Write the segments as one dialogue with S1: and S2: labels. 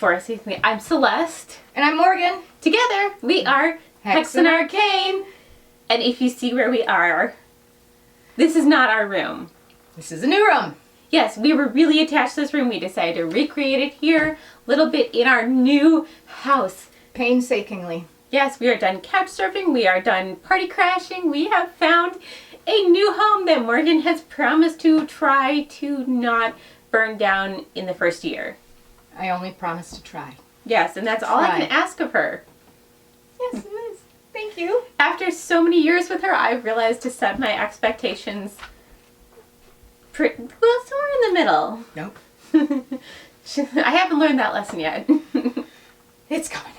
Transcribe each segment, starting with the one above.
S1: before I say anything, I'm Celeste.
S2: And I'm Morgan.
S1: Together, we are Hexen Arcane. And if you see where we are, this is not our room.
S2: This is a new room.
S1: Yes, we were really attached to this room. We decided to recreate it here, a little bit in our new house.
S2: Painstakingly.
S1: Yes, we are done couch surfing. We are done party crashing. We have found a new home that Morgan has promised to try to not burn down in the first year.
S2: I only promise to try.
S1: Yes, and that's all I can ask of her.
S2: Yes, it is. Thank you.
S1: After so many years with her, I've realized to set my expectations somewhere in the middle.
S2: Nope.
S1: I haven't learned that lesson yet.
S2: It's coming.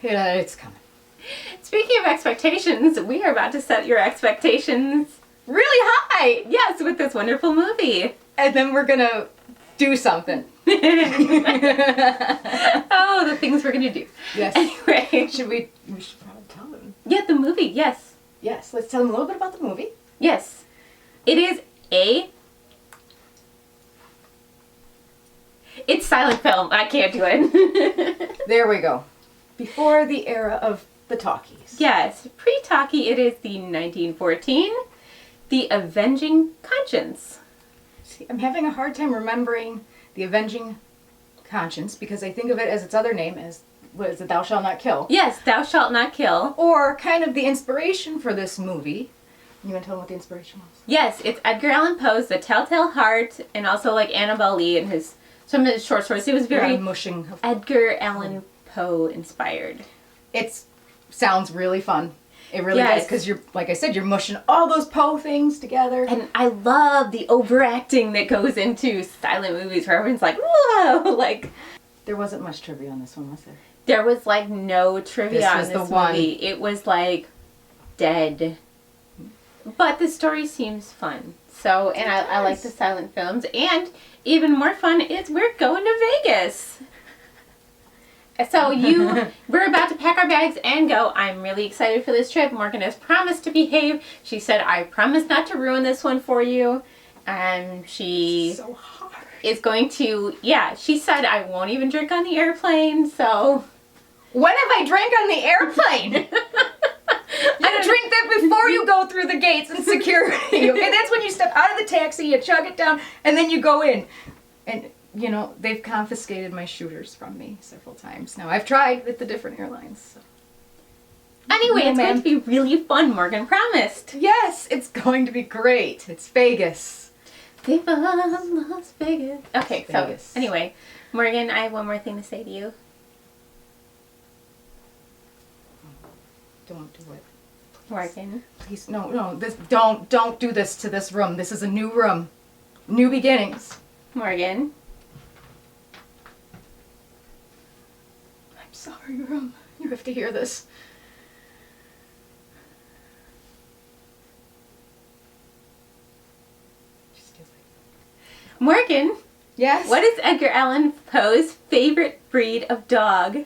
S2: It's coming.
S1: Speaking of expectations, we are about to set your expectations
S2: Really high.
S1: yes, with this wonderful movie.
S2: And then we're going to do something.
S1: Oh, the things we're going to do.
S2: Yes.
S1: Anyway.
S2: We should probably tell them.
S1: Yeah, the movie, yes.
S2: Yes, let's tell them a little bit about the movie.
S1: Yes. It is It's silent film. I can't do it.
S2: There we go. Before the era of the talkies.
S1: Yes. Pre-talkie, it is the 1914, The Avenging Conscience.
S2: See, I'm having a hard time remembering the Avenging Conscience because I think of it as its other name as, what is it, Thou Shalt Not Kill.
S1: Yes, Thou Shalt Not Kill.
S2: Or kind of the inspiration for this movie. You want to tell them what the inspiration was?
S1: Yes, it's Edgar Allan Poe's The Telltale Heart, and also like Annabelle Lee and some of his short stories. It was very
S2: mushing.
S1: Edgar Allan Poe inspired.
S2: It sounds really fun. It really
S1: Yes.
S2: does because you're, like I said, you're mushing all those Poe things together.
S1: And I love the overacting that goes into silent movies where everyone's like, whoa, like.
S2: There wasn't much trivia on this one, was there?
S1: There was like no trivia
S2: This
S1: on
S2: was
S1: this
S2: the one.
S1: movie. It was like dead. But the story seems fun. So, and I like the silent films. And even more fun is we're going to Vegas. So we're about to pack our bags and go. I'm really excited for this trip. Morgan has promised to behave. She said, I promise not to ruin this one for you. And she
S2: So hard.
S1: is going to, she said, I won't even drink on the airplane. So
S2: When have I drank on the airplane? You drink that before you go through the gates and security. Okay, that's when you step out of the taxi, you chug it down, and then you go in. And, you know, they've confiscated my shooters from me several times. Now, I've tried with the different airlines. So.
S1: Anyway,
S2: No,
S1: it's going to be really fun, Morgan promised.
S2: Yes, it's going to be great. It's Vegas.
S1: Viva Las Vegas. Okay,
S2: Vegas.
S1: So anyway, Morgan, I have one more thing to say to you.
S2: Don't do it.
S1: Morgan.
S2: Please, no, don't do this to this room. This is a new room. New beginnings.
S1: Morgan.
S2: I'm sorry, room. You have to hear this. Just feels like...
S1: Morgan,
S2: Yes?
S1: what is Edgar Allan Poe's favorite breed of dog?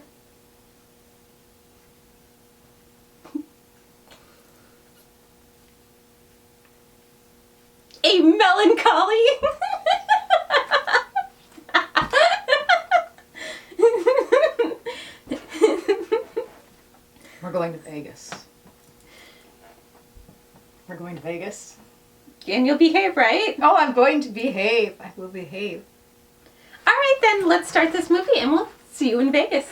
S1: A melancholy.
S2: We're going to Vegas. We're going to Vegas.
S1: And you'll behave, right?
S2: Oh, I'm going to behave. I will behave.
S1: All right, then let's start this movie and we'll see you in Vegas.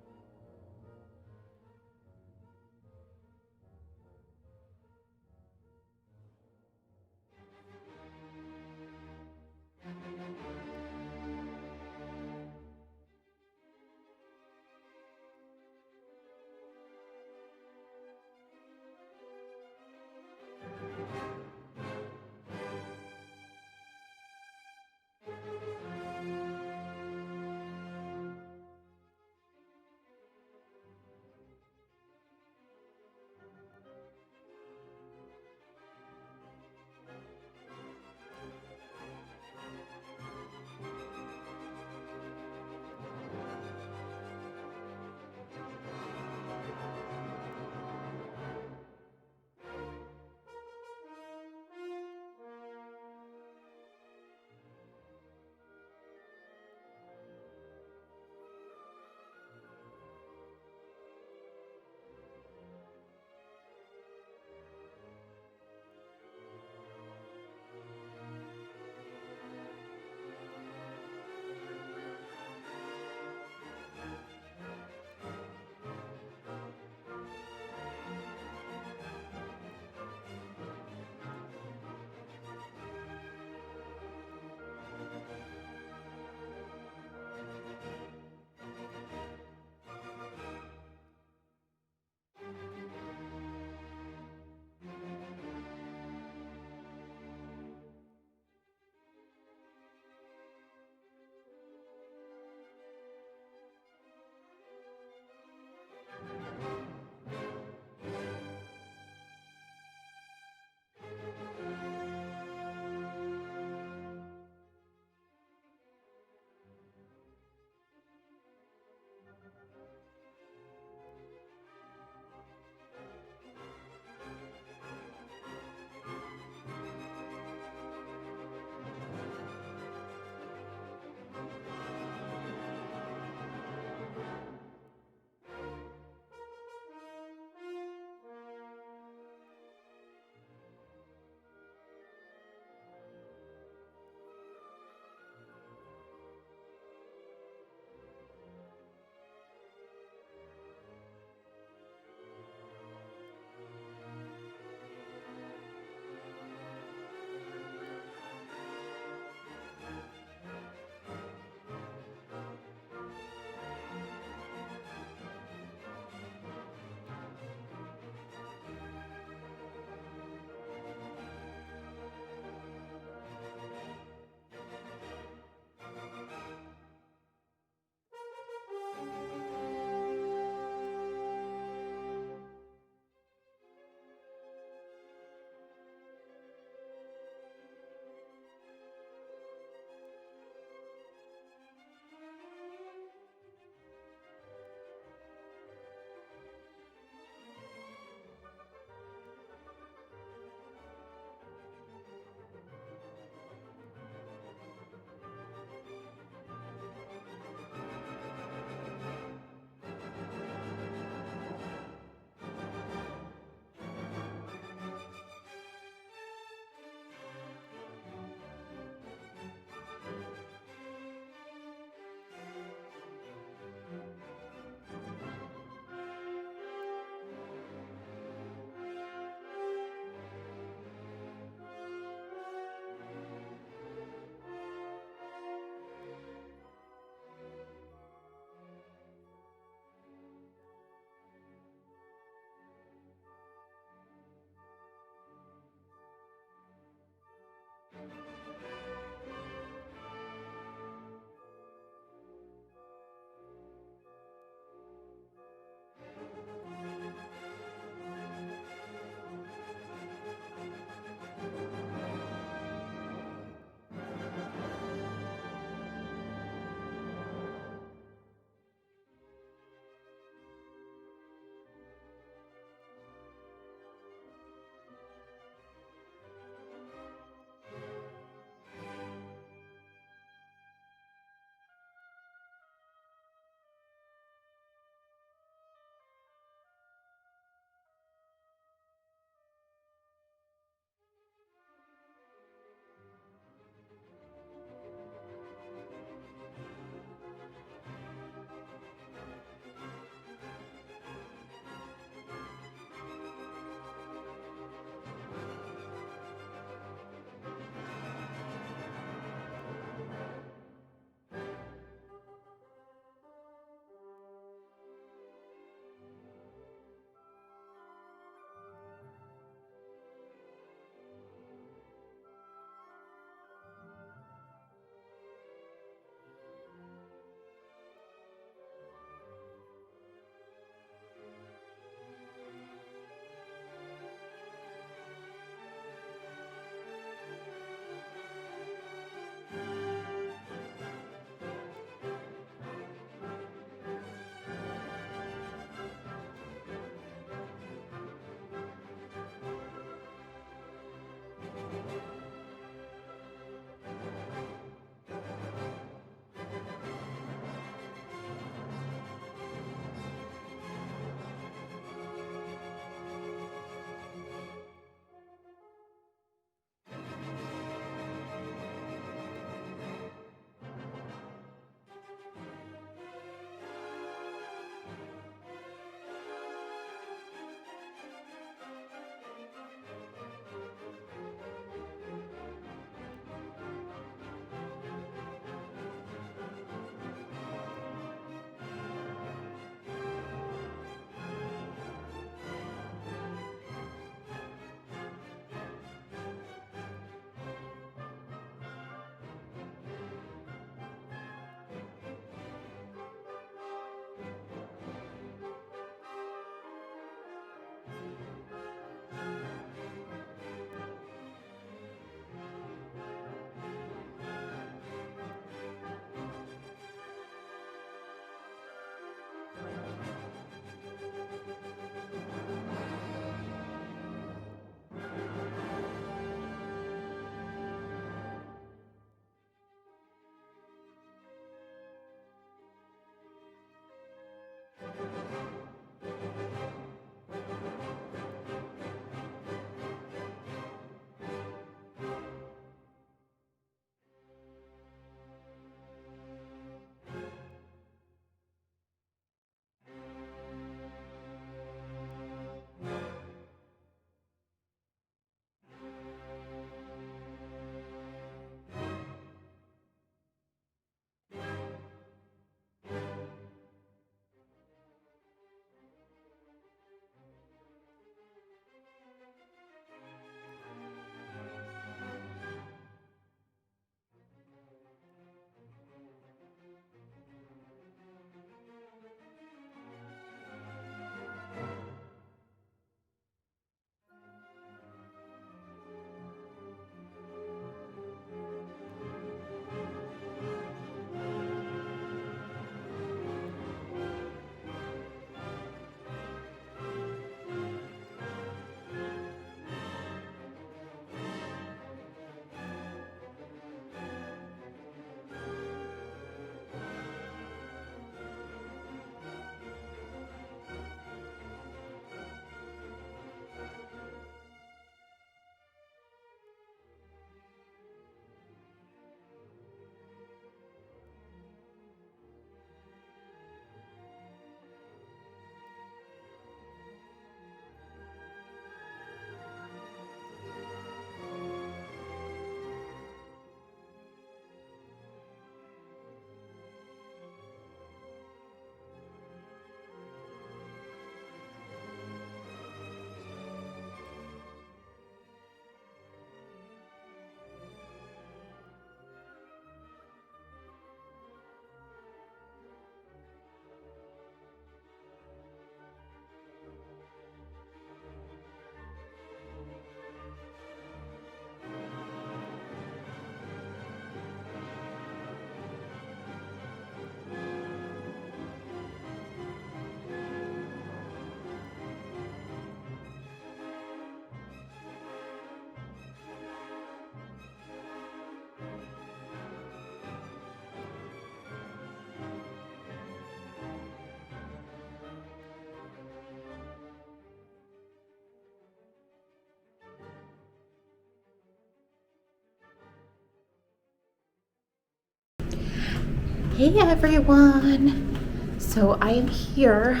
S1: Hey everyone! So I am here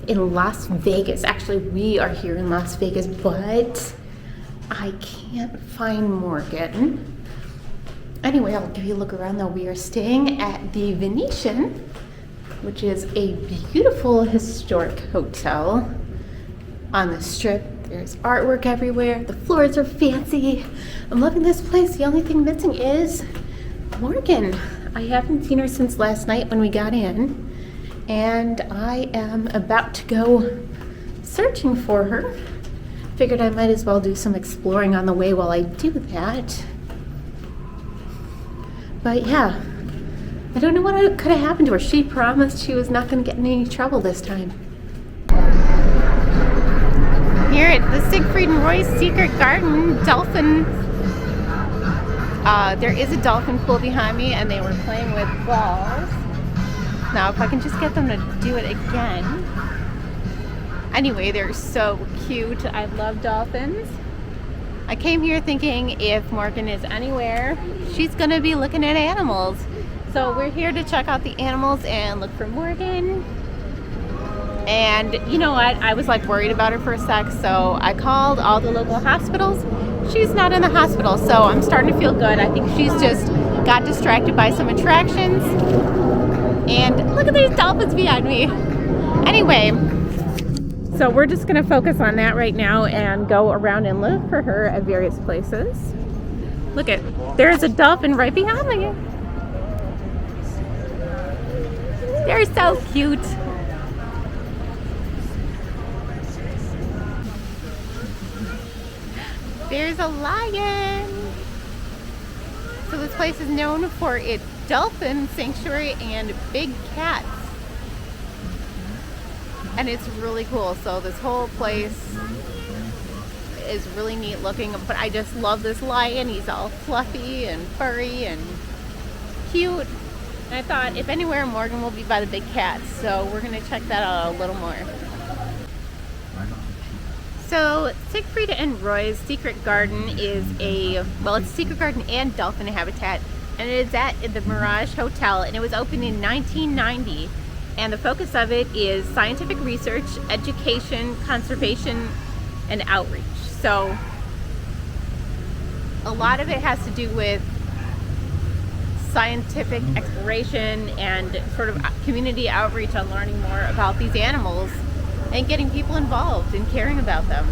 S1: in Las Vegas. Actually, we are here in Las Vegas, but I can't find Morgan. Anyway, I'll give you a look around though. We are staying at the Venetian, which is a beautiful historic hotel on the Strip. There's artwork everywhere. The floors are fancy. I'm loving this place. The only thing missing is Morgan. I haven't seen her since last night when we got in, and I am about to go searching for her. Figured I might as well do some exploring on the way while I do that. But yeah, I don't know what could have happened to her. She promised she was not going to get in any trouble this time. Here at the Siegfried and Roy's Secret Garden Dolphin. There is a dolphin pool behind me, and they were playing with balls. Now, if I can just get them to do it again. Anyway, they're so cute. I love dolphins. I came here thinking if Morgan is anywhere, she's going to be looking at animals. So we're here to check out the animals and look for Morgan. And you know what? I was like worried about her for a sec, so I called all the local hospitals. She's not in the hospital, so I'm starting to feel good. I think she's just got distracted by some attractions. And look at these dolphins behind me. Anyway, so we're just going to focus on that right now and go around and look for her at various places. Look at, there's a dolphin right behind me. They're so cute. There's a lion. So this place is known for its dolphin sanctuary and big cats. And it's really cool. So this whole place is really neat looking, but I just love this lion. He's all fluffy and furry and cute. And I thought if anywhere, Morgan will be by the big cats. So we're gonna check that out a little more. So Siegfried and Roy's Secret Garden is it's a secret garden and dolphin habitat, and it is at the Mirage Hotel, and it was opened in 1990, and the focus of it is scientific research, education, conservation, and outreach. So a lot of it has to do with scientific exploration and sort of community outreach on learning more about these animals and getting people involved and caring about them.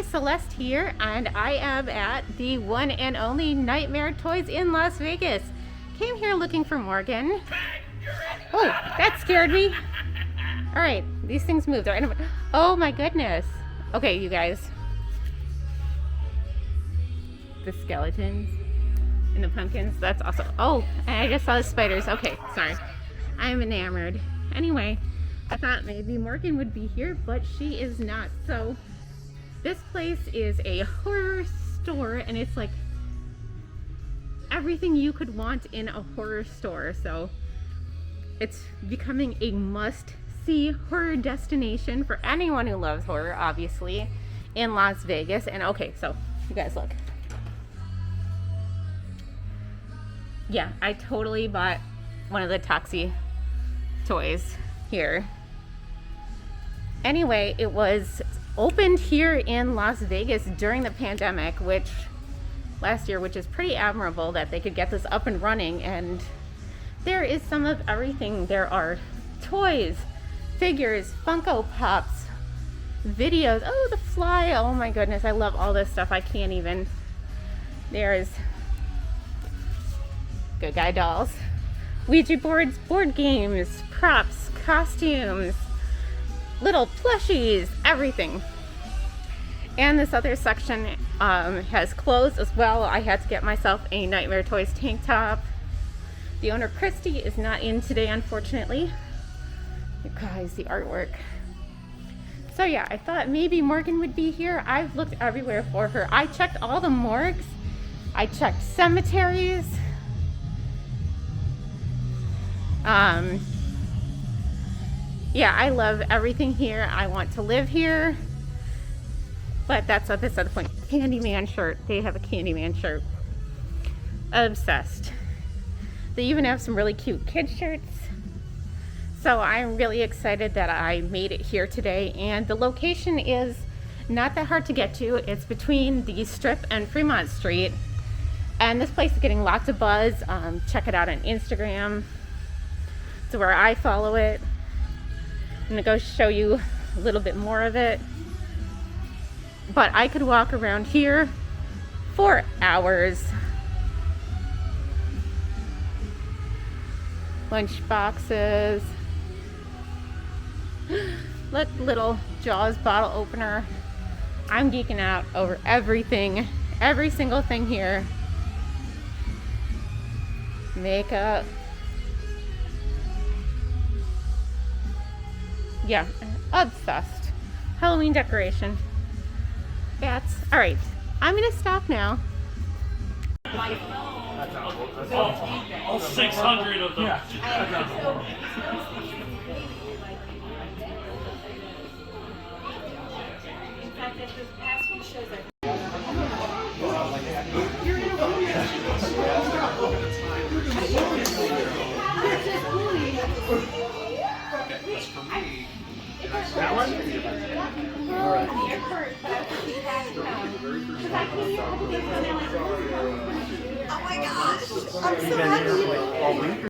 S1: Celeste here, and I am at the one and only Nightmare Toys in Las Vegas. Came here looking for Morgan. Oh, that scared me. All right, these things move. Oh my goodness. Okay, you guys. The skeletons and the pumpkins, that's awesome. Oh, and I just saw the spiders. Okay, sorry. I'm enamored. Anyway, I thought maybe Morgan would be here, but she is not. So this place is a horror store, and it's like everything you could want in a horror store. So it's becoming a must-see horror destination for anyone who loves horror, obviously, in Las Vegas. And okay, so you guys look. Yeah, I totally bought one of the Toxie toys here. Anyway, it was opened here in Las Vegas during the pandemic, which last year, which is pretty admirable that they could get this up and running. And there is some of everything. There are toys, figures, Funko Pops, videos. Oh, the fly. Oh my goodness, I love all this stuff. I can't even. There's Good Guy dolls, Ouija boards, board games, props, costumes, little plushies, everything. And this other section has clothes as well. I had to get myself a Nightmare Toys tank top. The owner, Christy, is not in today, unfortunately. You guys, the artwork. So yeah, I thought maybe Morgan would be here. I've looked everywhere for her. I checked all the morgues. I checked cemeteries. Yeah, I love everything here. I want to live here. But that's not the point. Candyman shirt. They have a Candyman shirt. Obsessed. They even have some really cute kid shirts. So I'm really excited that I made it here today. And the location is not that hard to get to. It's between the Strip and Fremont Street. And this place is getting lots of buzz. Check it out on Instagram. It's where I follow it. I'm gonna go show you a little bit more of it. But I could walk around here for hours. Lunch boxes. Look, little Jaws bottle opener. I'm geeking out over everything, every single thing here. Makeup. Yeah, obsessed. Halloween decoration. Bats. All right, I'm gonna stop now.
S3: All 600 of them. Yeah.
S4: That one? All right.
S5: Oh my gosh! I'm so happy.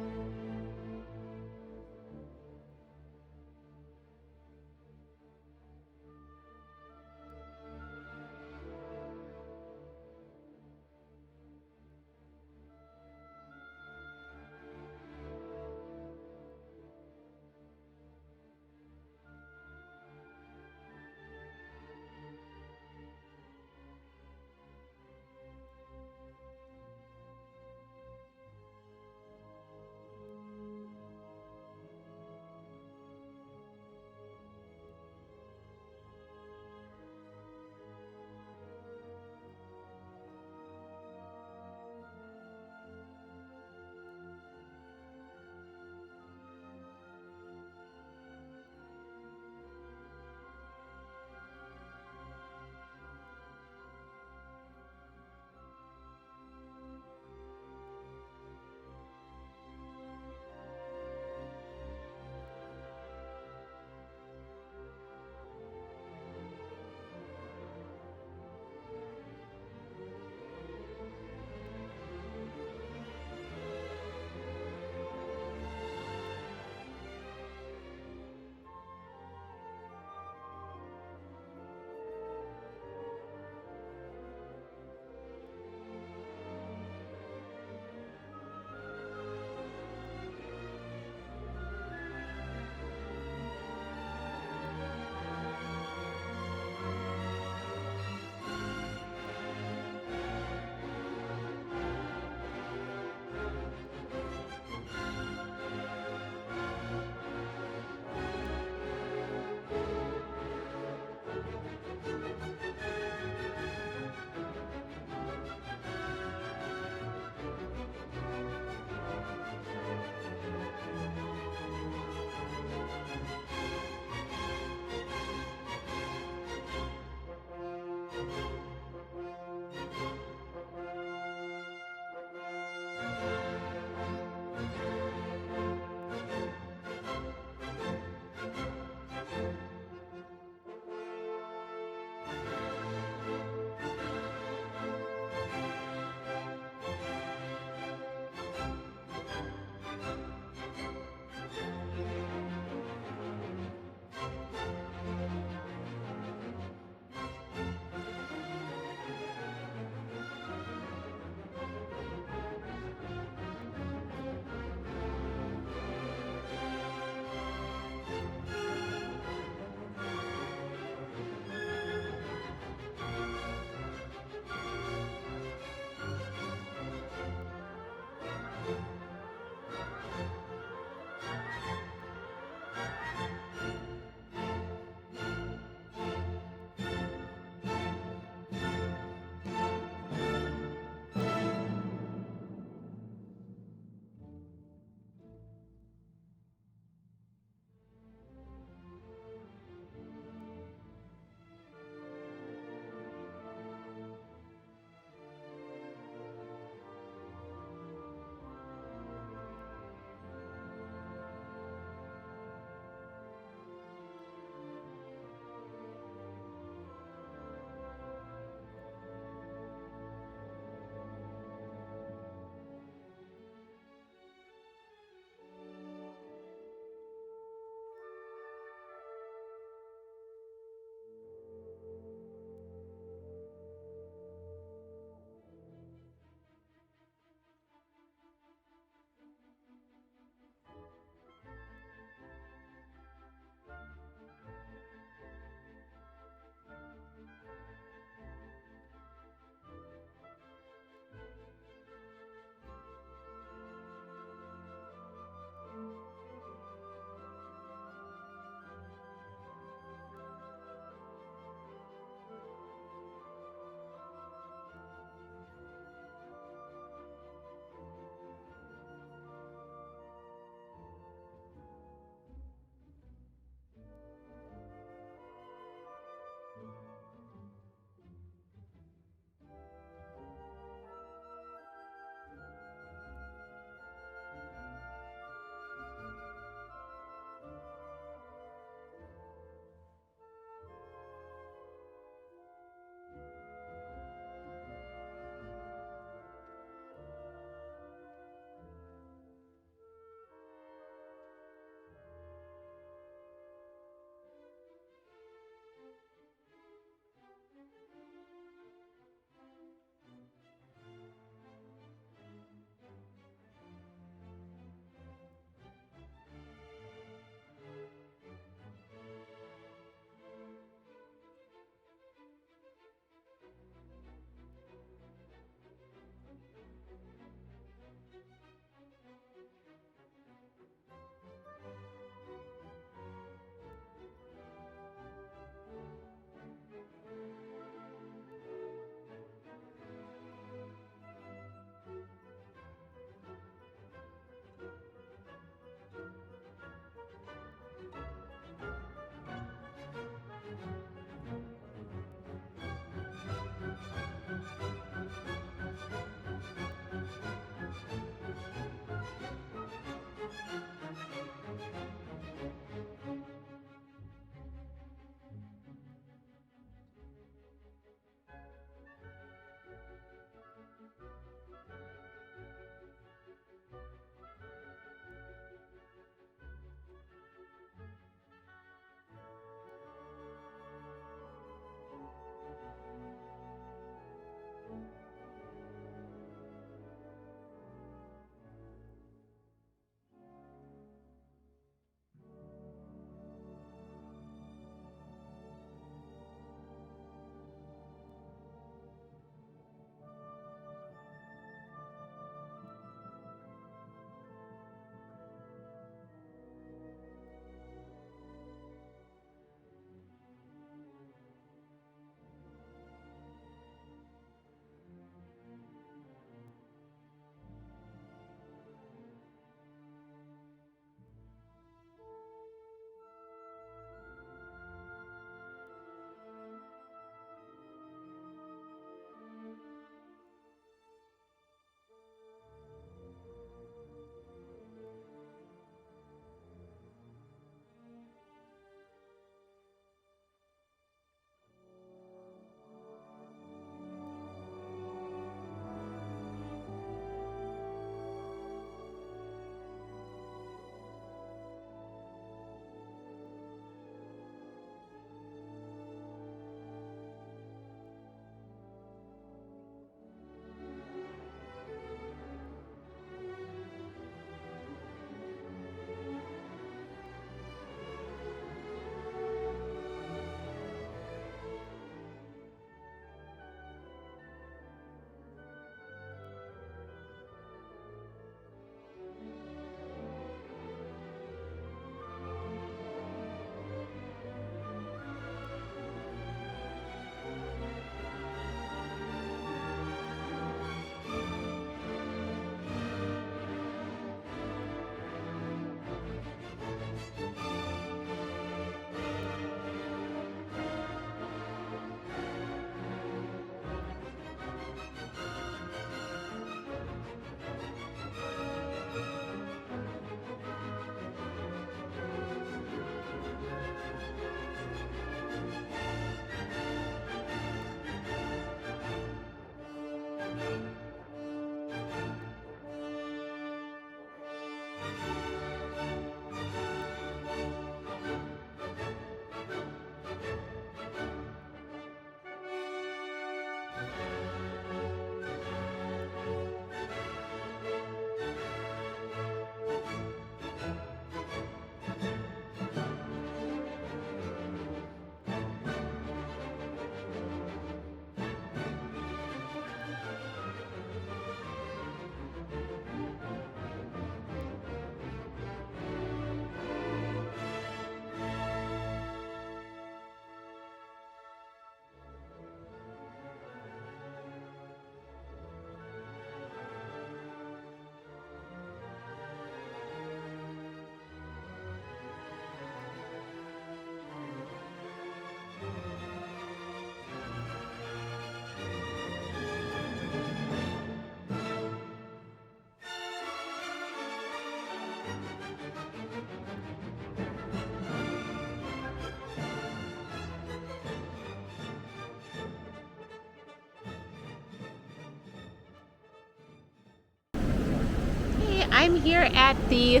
S1: I'm here at the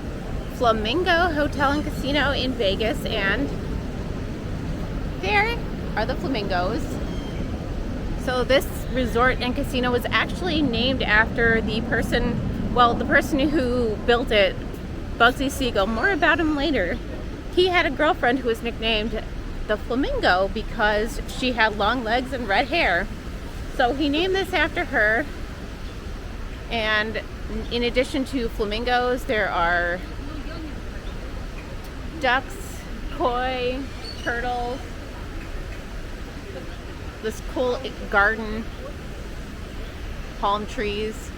S1: Flamingo Hotel and Casino in Vegas, and there are the flamingos. So this resort and casino was actually named after the person who built it, Bugsy Siegel. More about him later. He had a girlfriend who was nicknamed the Flamingo because she had long legs and red hair. So he named this after her. And in addition to flamingos, there are ducks, koi, turtles, this cool garden, palm trees.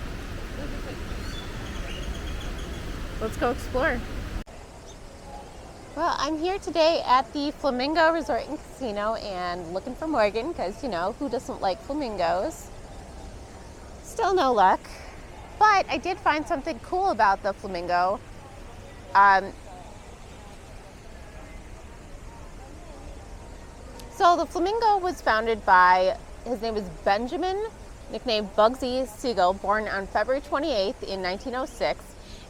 S1: Let's go explore. Well, I'm here today at the Flamingo Resort and Casino and looking for Morgan because, you know, who doesn't like flamingos? Still no luck. But I did find something cool about the Flamingo. So the Flamingo was founded by, his name is Benjamin, nicknamed Bugsy Siegel, born on February 28th in 1906.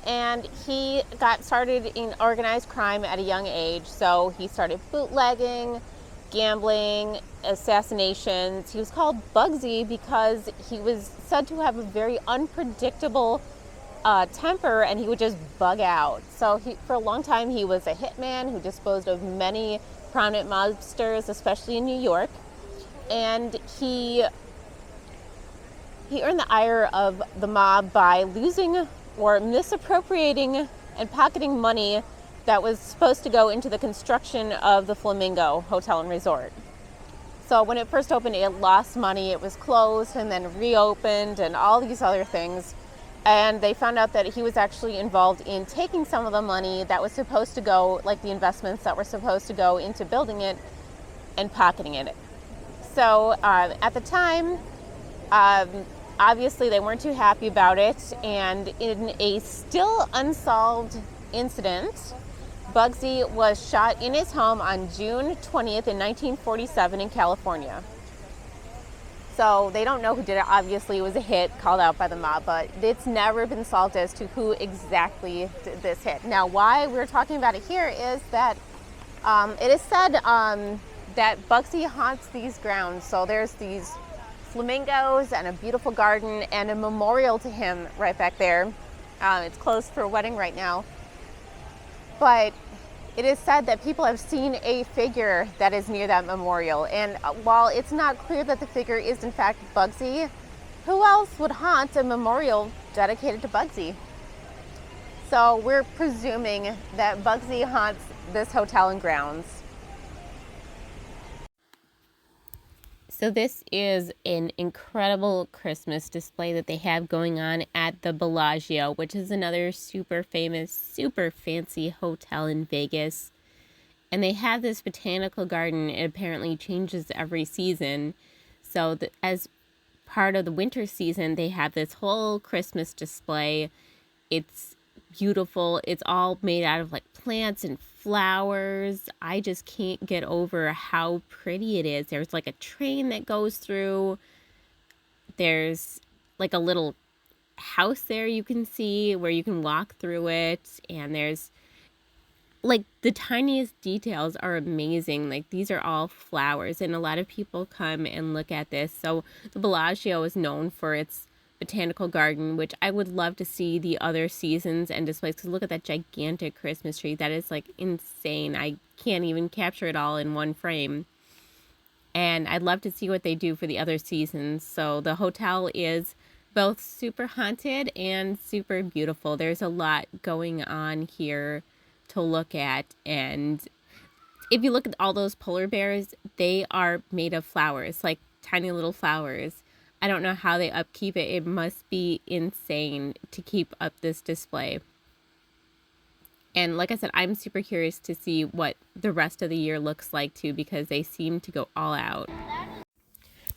S1: And he got started in organized crime at a young age. So he started bootlegging, gambling, assassinations. He was called Bugsy because he was said to have a very unpredictable temper, and he would just bug out. So for a long time, he was a hitman who disposed of many prominent mobsters, especially in New York. And he earned the ire of the mob by losing or misappropriating and pocketing money that was supposed to go into the construction of the Flamingo Hotel and Resort. So when it first opened, it lost money, it was closed and then reopened and all these other things. And they found out that he was actually involved in taking some of the money that was supposed to go, like the investments that were supposed to go into building it, and pocketing it. So at the time, obviously they weren't too happy about it, and in a still unsolved incident, Bugsy was shot in his home on June 20th in 1947 in California. So they don't know who did it. Obviously it was a hit called out by the mob, but it's never been solved as to who exactly did this hit. Now why we're talking about it here is that it is said that Bugsy haunts these grounds. So there's these flamingos and a beautiful garden and a memorial to him right back there. It's closed for a wedding right now. But it is said that people have seen a figure that is near that memorial. And while it's not clear that the figure is in fact Bugsy, who else would haunt a memorial dedicated to Bugsy? So we're presuming that Bugsy haunts this hotel and grounds. So this is an incredible Christmas display that they have going on at the Bellagio, which is another super famous, super fancy hotel in Vegas. And they have this botanical garden. It apparently changes every season. So as part of the winter season, they have this whole Christmas display. It's beautiful. It's all made out of like plants and flowers. I just can't get over how pretty it is. There's like a train that goes through. There's like a little house there you can see where you can walk through it, and there's like the tiniest details are amazing. Like these are all flowers, and a lot of people come and look at this. So the Bellagio is known for its botanical garden, which I would love to see the other seasons and displays, because look at that gigantic Christmas tree. That is like insane. I can't even capture it all in one frame. And I'd love to see what they do for the other seasons. So the hotel is both super haunted and super beautiful. There's a lot going on here to look at. And if you look at all those polar bears, they are made of flowers, like tiny little flowers. I don't know how they upkeep it. It must be insane to keep up this display. And like I said, I'm super curious to see what the rest of the year looks like too, because they seem to go all out.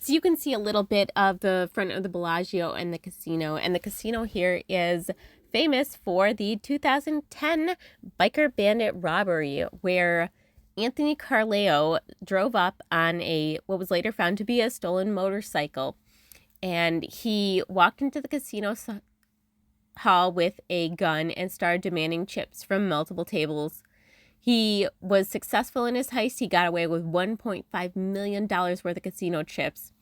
S1: So you can see a little bit of the front of the Bellagio and the casino. And the casino here is famous for the 2010 biker bandit robbery, where Anthony Carleo drove up on what was later found to be a stolen motorcycle. And he walked into the casino hall with a gun and started demanding chips from multiple tables. He was successful in his heist. He got away with $1.5 million worth of casino chips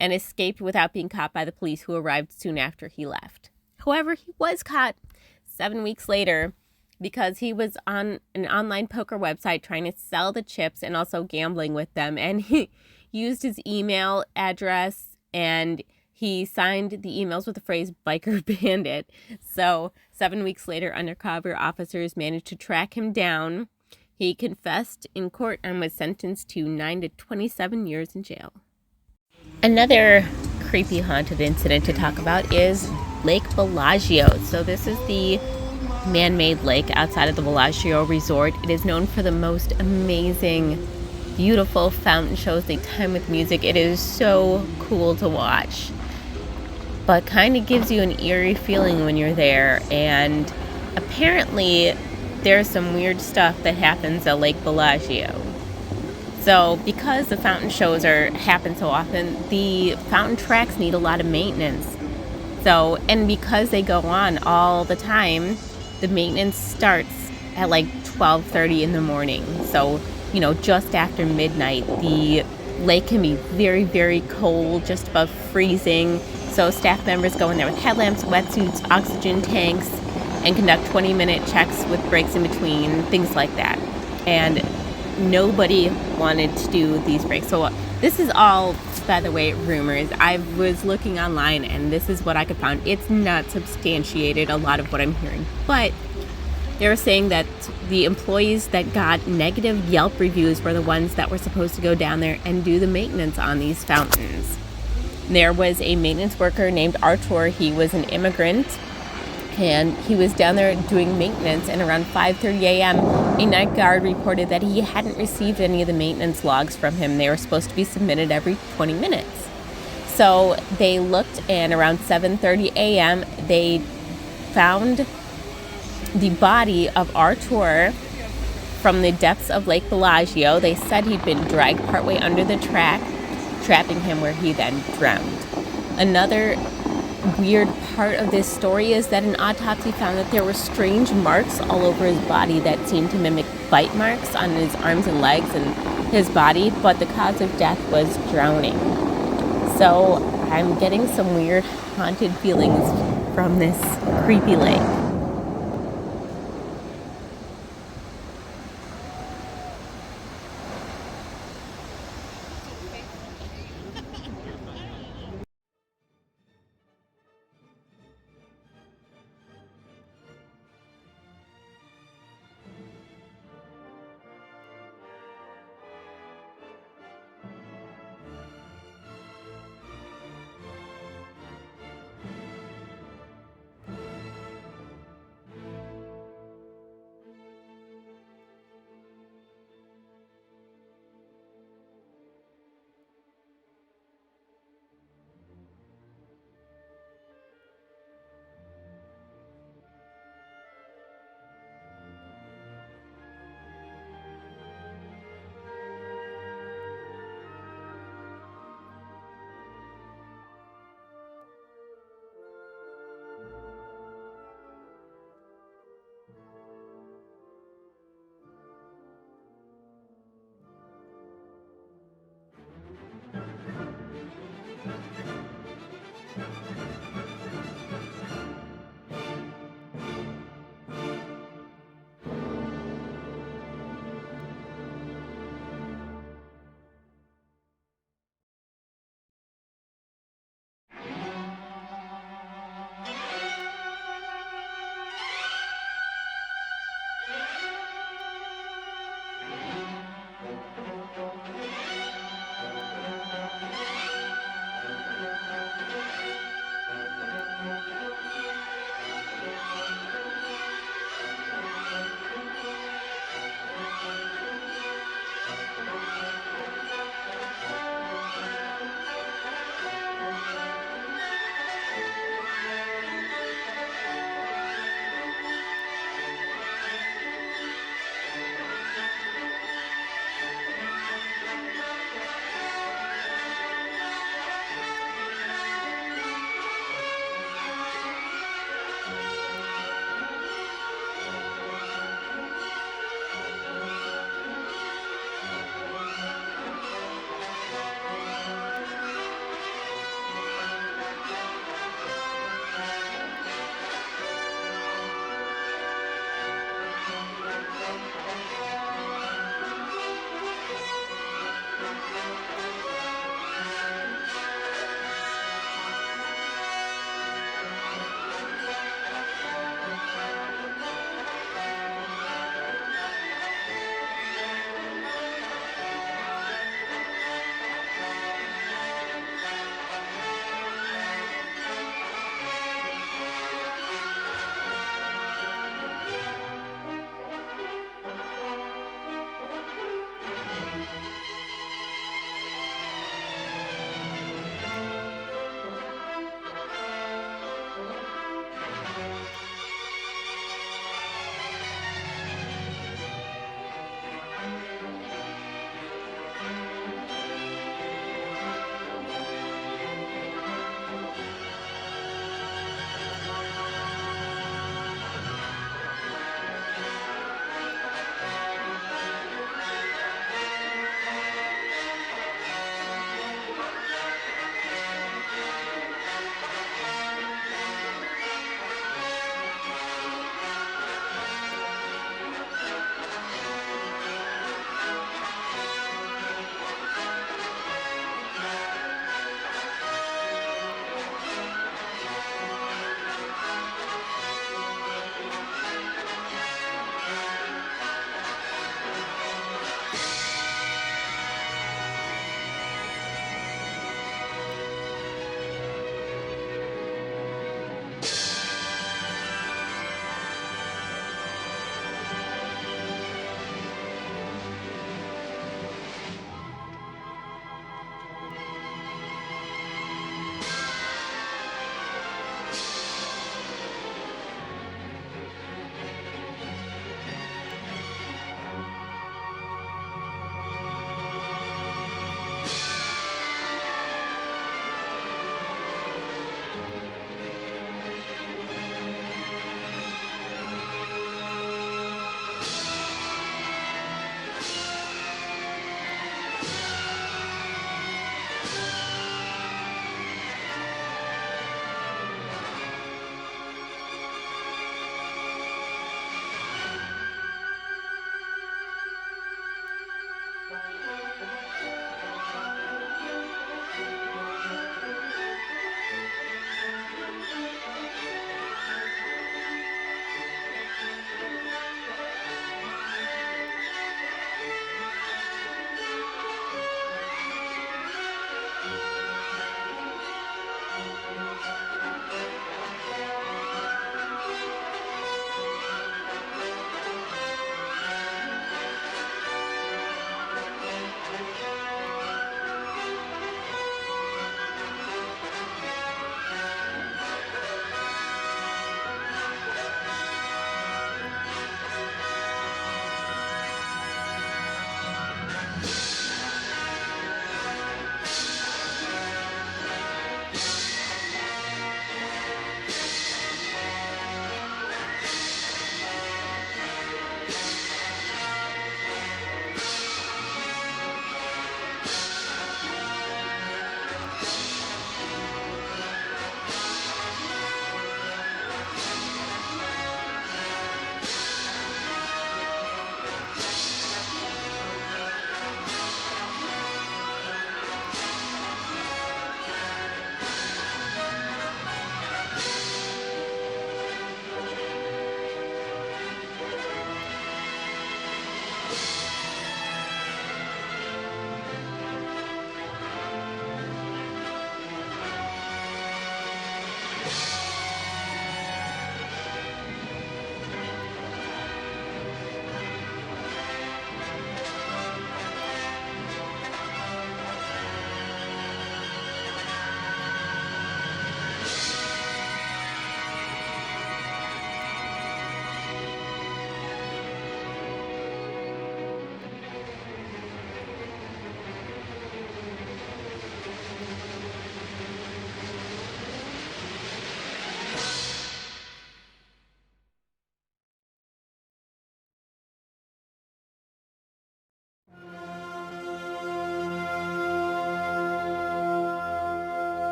S1: and escaped without being caught by the police, who arrived soon after he left. However, he was caught 7 weeks later because he was on an online poker website trying to sell the chips and also gambling with them. And he used his email address, and he signed the emails with the phrase biker bandit. So 7 weeks later, undercover officers managed to track him down. He confessed in court and was sentenced to 9 to 27 years in jail. Another creepy haunted incident to talk about is Lake Bellagio. So this is the man-made lake outside of the Bellagio Resort. It is known for the most amazing, beautiful fountain shows. They time with music. It is so cool to watch, but kind of gives you an eerie feeling when you're there. And apparently there's some weird stuff that happens at Lake Bellagio. So because the fountain shows happen so often, the fountain tracks need a lot of maintenance. So, and because they go on all the time, the maintenance starts at like 12:30 in the morning. So, just after midnight, the lake can be very, very cold, just above freezing. So staff members go in there with headlamps, wetsuits, oxygen tanks, and conduct 20-minute checks with breaks in between, things like that. And nobody wanted to do these breaks. So this is all, by the way, rumors. I was looking online, and this is what I could find. It's not substantiated, a lot of what I'm hearing. But they were saying that the employees that got negative Yelp reviews were the ones that were supposed to go down there and do the maintenance on these fountains. There was a maintenance worker named Artur. He was an immigrant, and he was down there doing maintenance, and around 5:30 a.m., a night guard reported that he hadn't received any of the maintenance logs from him. They were supposed to be submitted every 20 minutes. So they looked, and around 7:30 a.m., they found the body of Artur from the depths of Lake Bellagio. They said he'd been dragged partway under the track, trapping him where he then drowned. Another weird part of this story is that an autopsy found that there were strange marks all over his body that seemed to mimic bite marks on his arms and legs and his body, but the cause of death was drowning. So I'm getting some weird haunted feelings from this creepy lake.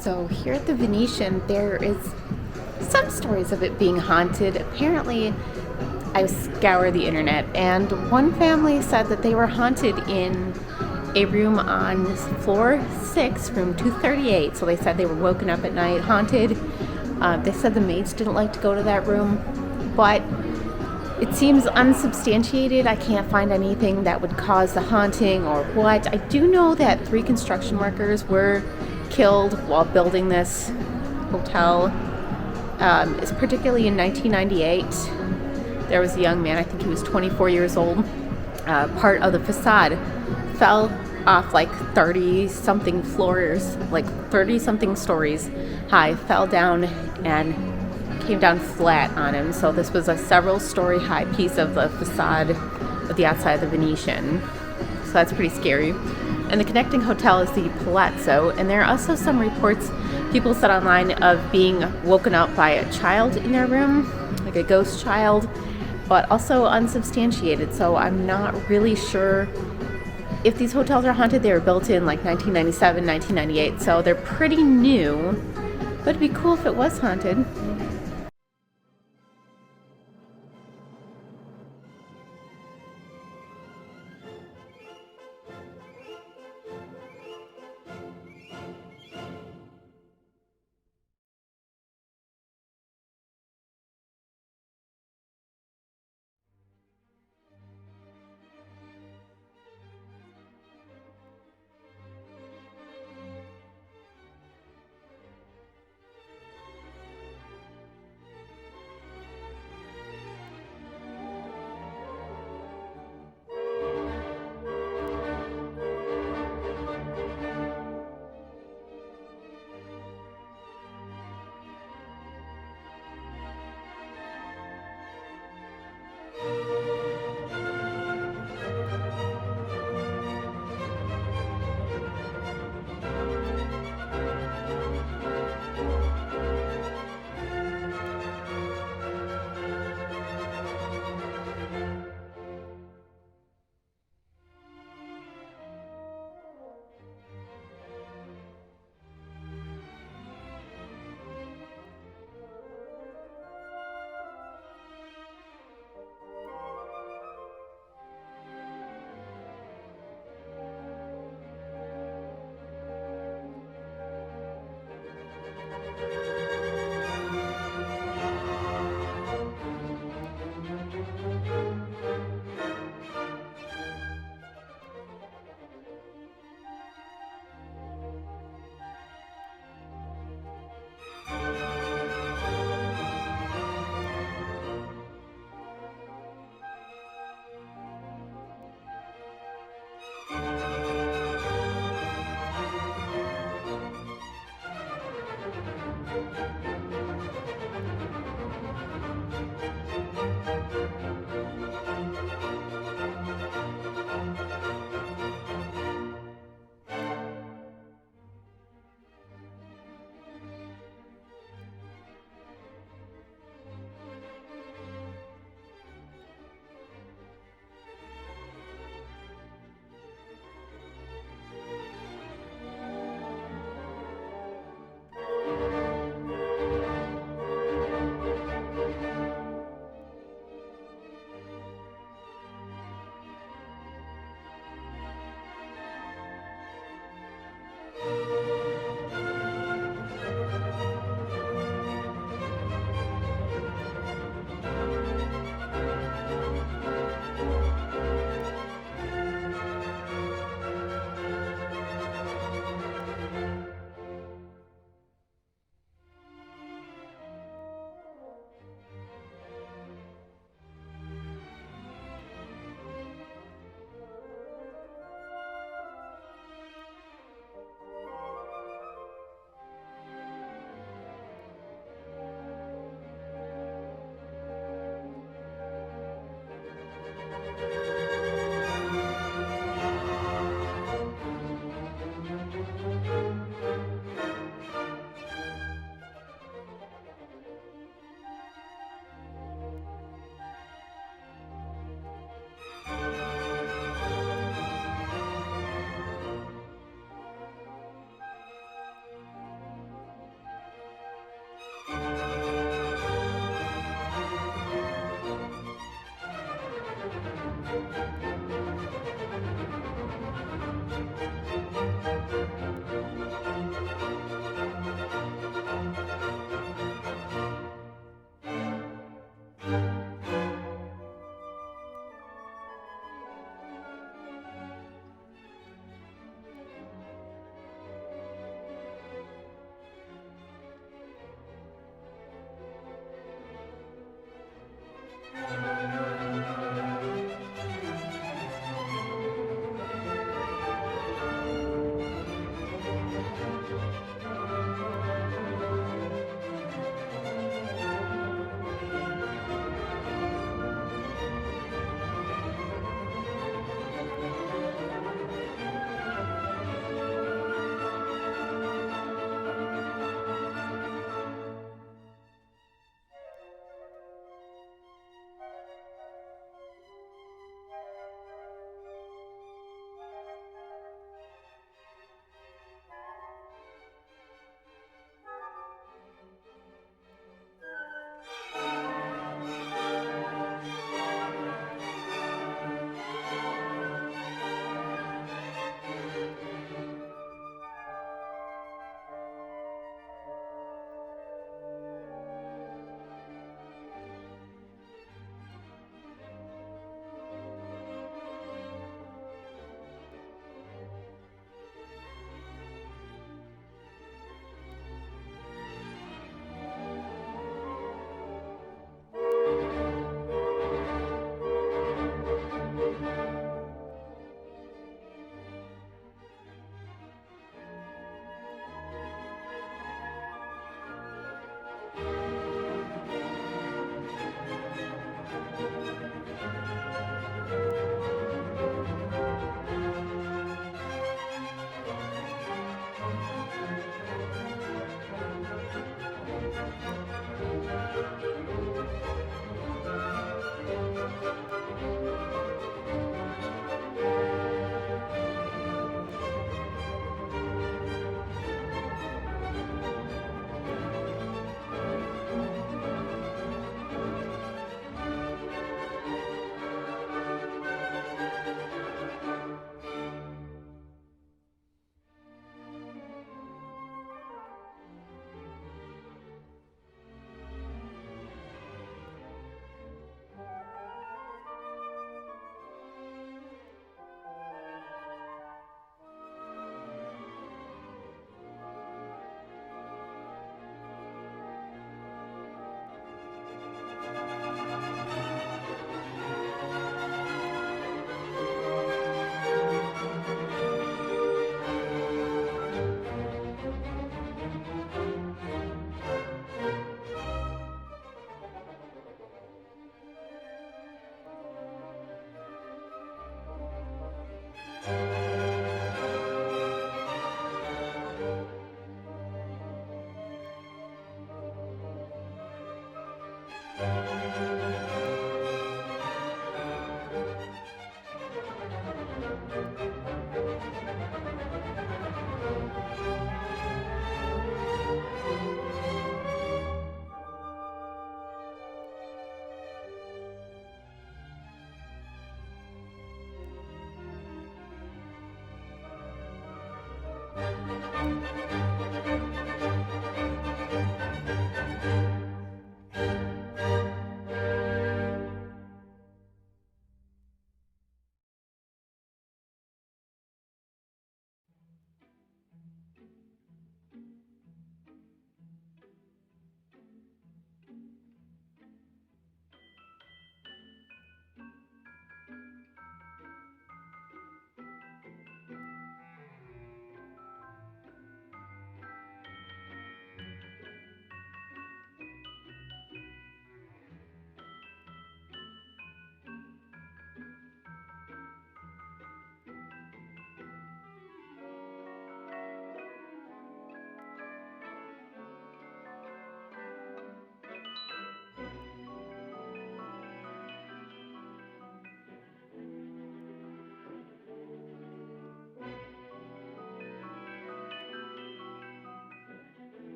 S1: So here at the Venetian, there is some stories of it being haunted. Apparently, I scoured the internet, and one family said that they were haunted in a room on floor 6, room 238. So they said they were woken up at night haunted. They said the maids didn't like to go to that room, but it seems unsubstantiated. I can't find anything that would cause the haunting or what. I do know that 3 construction workers were killed while building this hotel. It's particularly in 1998. There was a young man, I think he was 24 years old. Part of the facade fell off like 30-something floors, like 30-something stories high, fell down and came down flat on him. So this was a several-story high piece of the facade of the outside of the Venetian. So that's pretty scary. And the connecting hotel is the Palazzo, and there are also some reports people said online of being woken up by a child in their room, like a ghost child, but also unsubstantiated. So I'm not really sure if these hotels are haunted. They were built in like 1997, 1998, so they're pretty new, but it'd be cool if it was haunted.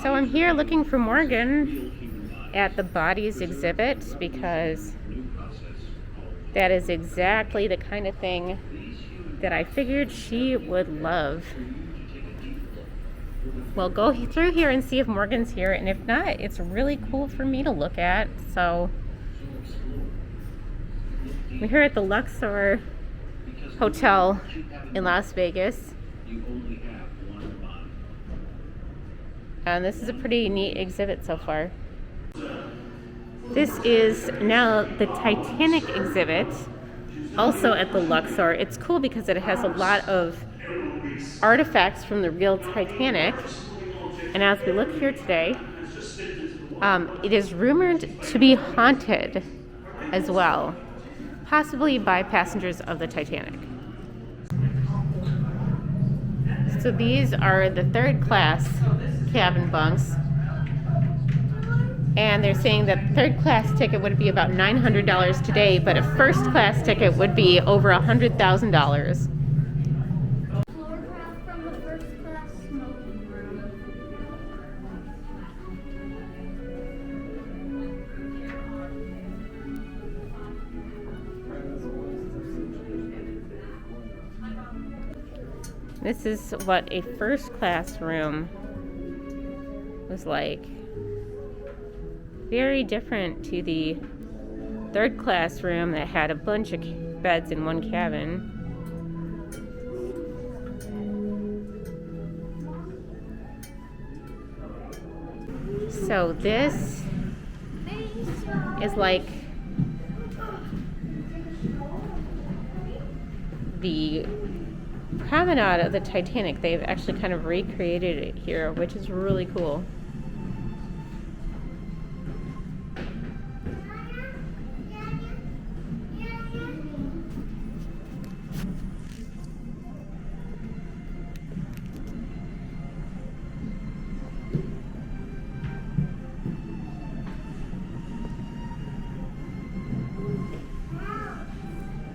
S1: So I'm here looking for Morgan at the bodies exhibit because that is exactly the kind of thing that I figured she would love. We'll go through here and see if Morgan's here, and if not, it's really cool for me to look at. So we're here at the Luxor Hotel in Las Vegas. And this is a pretty neat exhibit so far. This is now the Titanic exhibit, also at the Luxor. It's cool because it has a lot of artifacts from the real Titanic. And as we look here today, it is rumored to be haunted as well, possibly by passengers of the Titanic. So these are the third class cabin bunks, and they're saying that third class ticket would be about $900 today, but a first class ticket would be over $100,000. This is what a first class room was like. Very different to the third class room that had a bunch of beds in one cabin. So this is like the promenade of the Titanic. They've actually kind of recreated it here, which is really cool.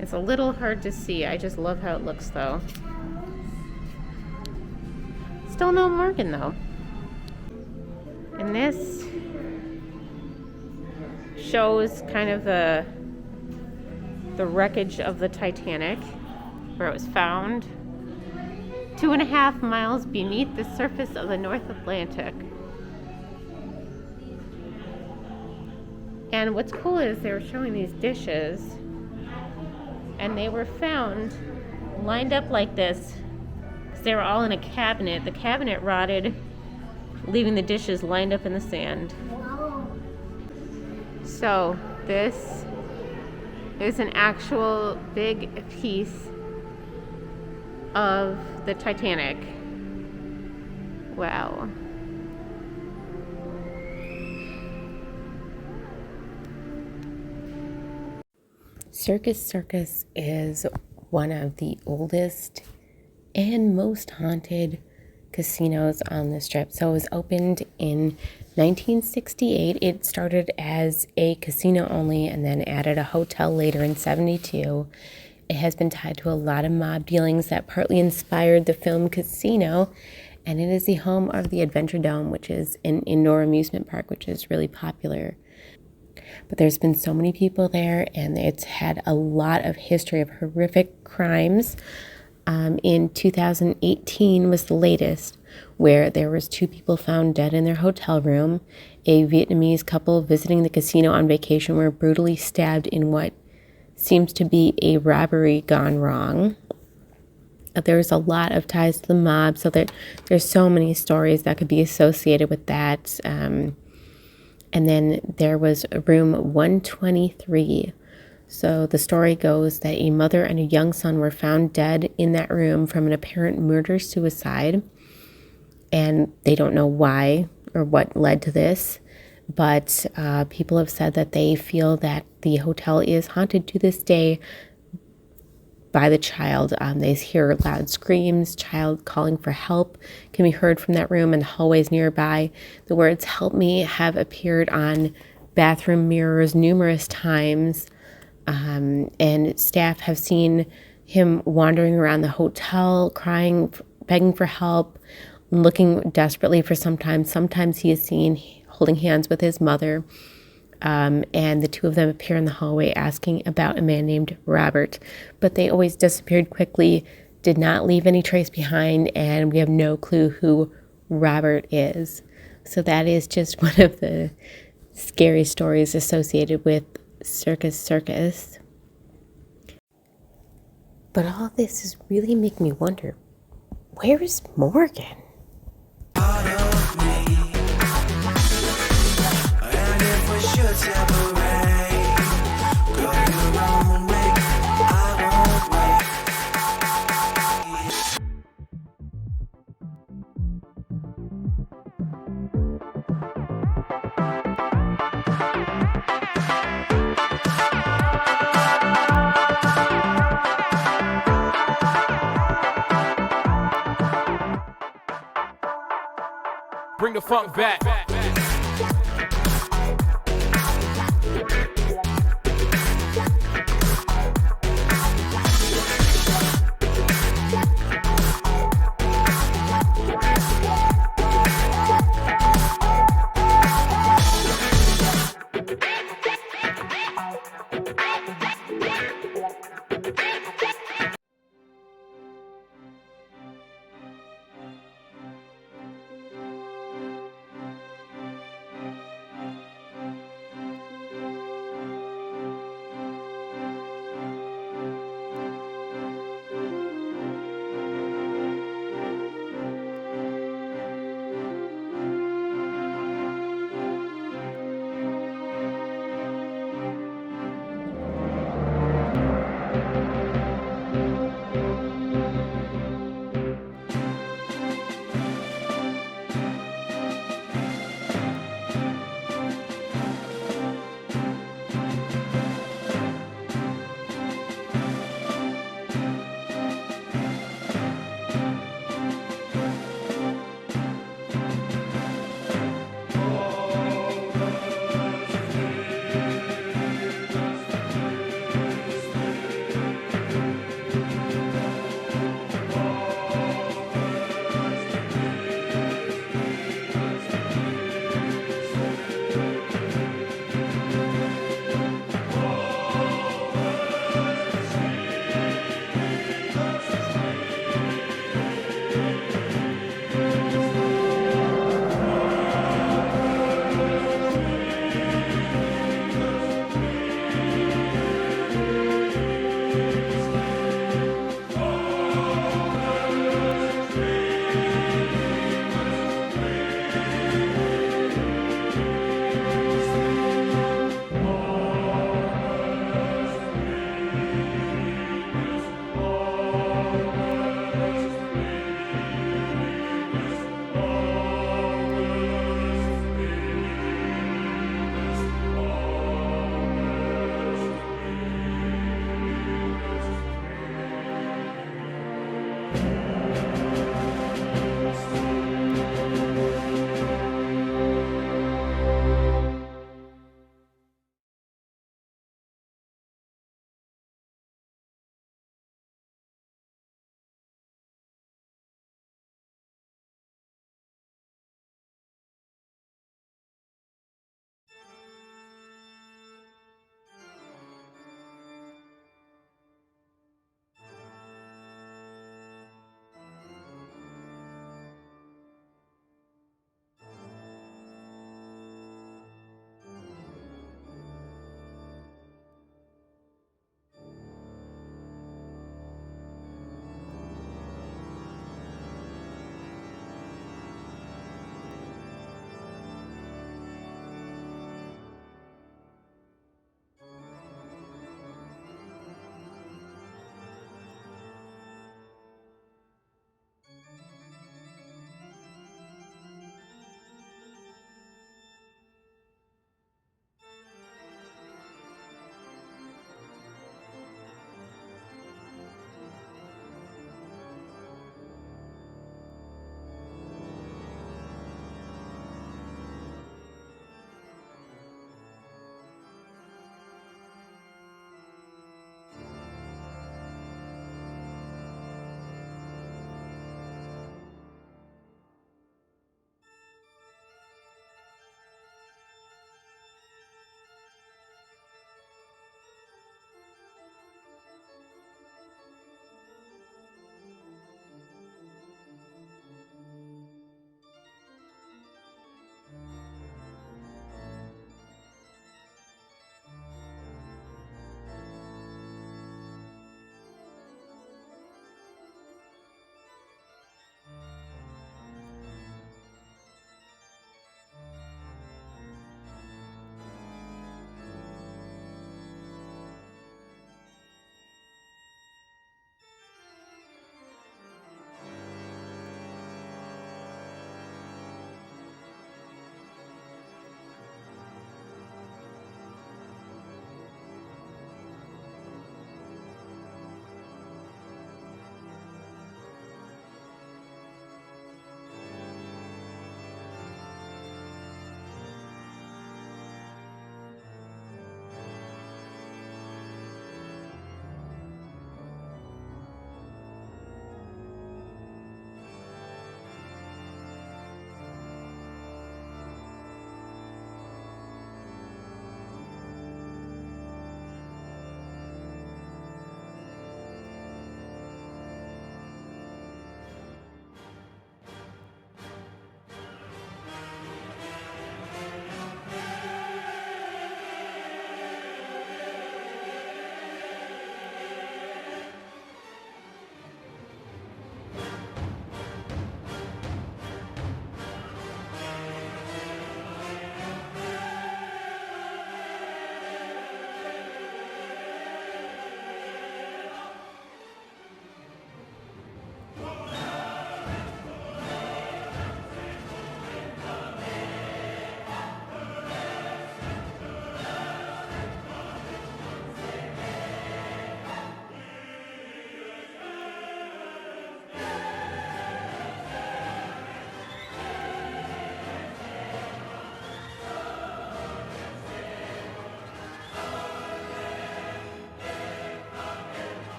S1: It's a little hard to see. I just love how it looks though. Still no Morgan though. And this shows kind of the wreckage of the Titanic, where it was found 2.5 miles beneath the surface of the North Atlantic. And what's cool is they were showing these dishes, and they were found lined up like this because they were all in a cabinet. The cabinet rotted, leaving the dishes lined up in the sand. So this is an actual big piece of the Titanic. Wow. Circus is one of the oldest and most haunted casinos on the Strip. So it was opened in 1968. It started as a casino only and then added a hotel later in 72. It has been tied to a lot of mob dealings that partly inspired the film Casino, and it is the home of the Adventure Dome, which is an indoor amusement park, which is really popular. But there's been so many people there, and it's had a lot of history of horrific crimes. In 2018 was the latest, where there was 2 people found dead in their hotel room. A Vietnamese couple visiting the casino on vacation were brutally stabbed in what seems to be a robbery gone wrong. There's a lot of ties to the mob, so there's so many stories that could be associated with that. And then there was room 123. So the story goes that a mother and a young son were found dead in that room from an apparent murder-suicide. and they don't know why or what led to this. But people have said that they feel that the hotel is haunted to this day by the child. They hear loud screams, child calling for help can be heard from that room and hallways nearby. The words "help me" have appeared on bathroom mirrors numerous times, and staff have seen him wandering around the hotel, crying, begging for help, looking desperately for sometimes he is seen holding hands with his mother, and the two of them appear in the hallway asking about a man named Robert, but they always disappeared quickly, did not leave any trace behind, and we have no clue who Robert is. So that is just one of the scary stories associated with Circus. But all this is really making me wonder, where is Morgan?
S6: Bring the funk back.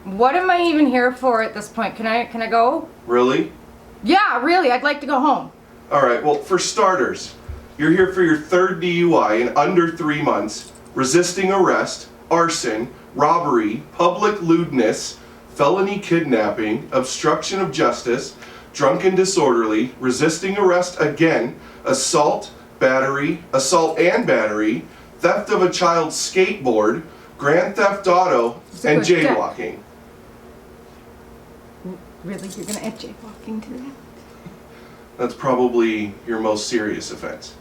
S2: What am I even here for at this point? Can I go?
S7: Really?
S2: Yeah, really. I'd like to go home.
S7: Alright, well, for starters, you're here for your third DUI in under 3 months, resisting arrest, arson, robbery, public lewdness, felony kidnapping, obstruction of justice, drunken disorderly, resisting arrest again, assault and battery, theft of a child's skateboard, grand theft auto, and
S2: good step.
S7: jaywalking.
S2: Really? You're gonna add jaywalking to that?
S7: That's probably your most serious offense.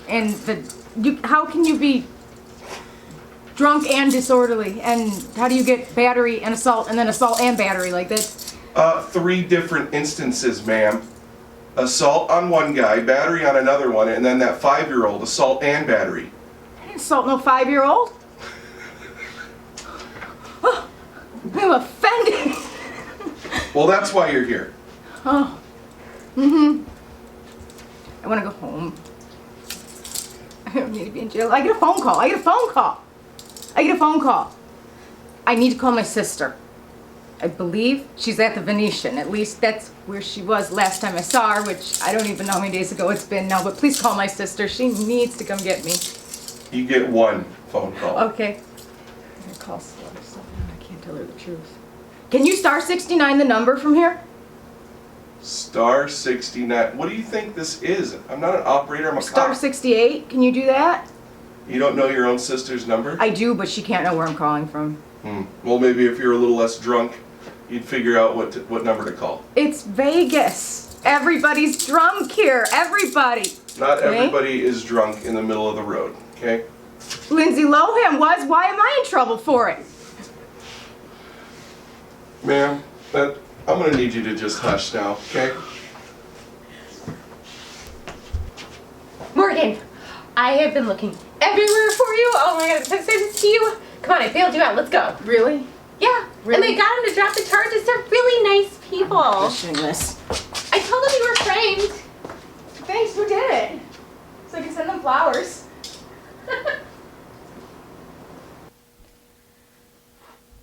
S2: And how can you be drunk and disorderly? And how do you get battery and assault and then assault and battery like this?
S7: 3 different instances, ma'am. Assault on one guy, battery on another one, and then that 5-year-old, assault and battery.
S2: I didn't assault no 5-year-old. Oh, I'm offended.
S7: Well, that's why you're here.
S2: Oh. Mm-hmm. I want to go home. I don't need to be in jail. I get a phone call. I get a phone call. I need to call my sister. I believe she's at the Venetian. At least that's where she was last time I saw her, which I don't even know how many days ago it's been now. But please call my sister. She needs to come get me.
S7: You get 1 phone call.
S2: Okay. I'm gonna call Slow so I can't tell her the truth. Can you star 69 the number from here?
S7: Star 69. What do you think this is? I'm not an operator, I'm a
S2: Star
S7: cop.
S2: 68. Can you do that?
S7: You don't know your own sister's number?
S2: I do, but she can't know where I'm calling from.
S7: Well, maybe if you're a little less drunk, you'd figure out what number to call.
S2: It's Vegas. Everybody's drunk here. Everybody.
S7: Not
S2: Okay.
S7: everybody is drunk in the middle of the road, okay?
S2: Lindsay Lohan was. Why am I in trouble for it?
S7: Ma'am, I'm gonna need you to just hush now, okay?
S1: Morgan, I have been looking everywhere for you. Oh my god, I'm so excited to see you. Come on, I bailed you out. Let's go.
S2: Really?
S1: Yeah.
S2: Really?
S1: And they got him to drop the charges. They're really nice people.
S2: This.
S1: I told them you were framed.
S2: Thanks. Who did it? So I can send them flowers.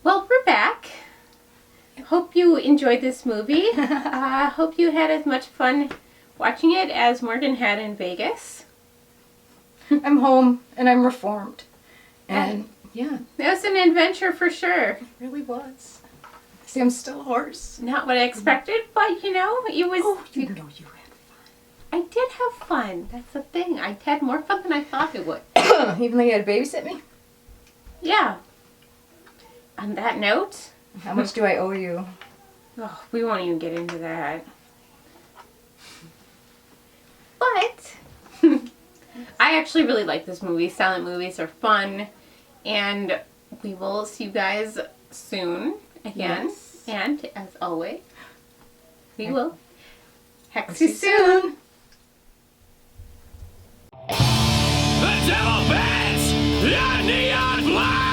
S1: Well, we're back. Hope you enjoyed this movie. Hope you had as much fun watching it as Morgan had in Vegas.
S2: I'm home and I'm reformed. And yeah,
S1: That was an adventure for sure.
S2: it really was. See, I'm still a horse.
S1: Not what I expected, but you know, it was.
S2: Oh, you know you had
S1: I did have fun. That's the thing. I had more fun than I thought it would.
S2: fun. Even though you had to babysit me?
S1: Yeah. On that note,
S2: How much do I owe you?
S1: oh, we won't even get into that. But I actually really like this movie. Silent movies are fun, and we will see you guys soon again.
S2: Yes.
S1: And as always, we will hex
S2: See
S1: you
S2: you
S1: soon.
S6: The devil bends your neon flag!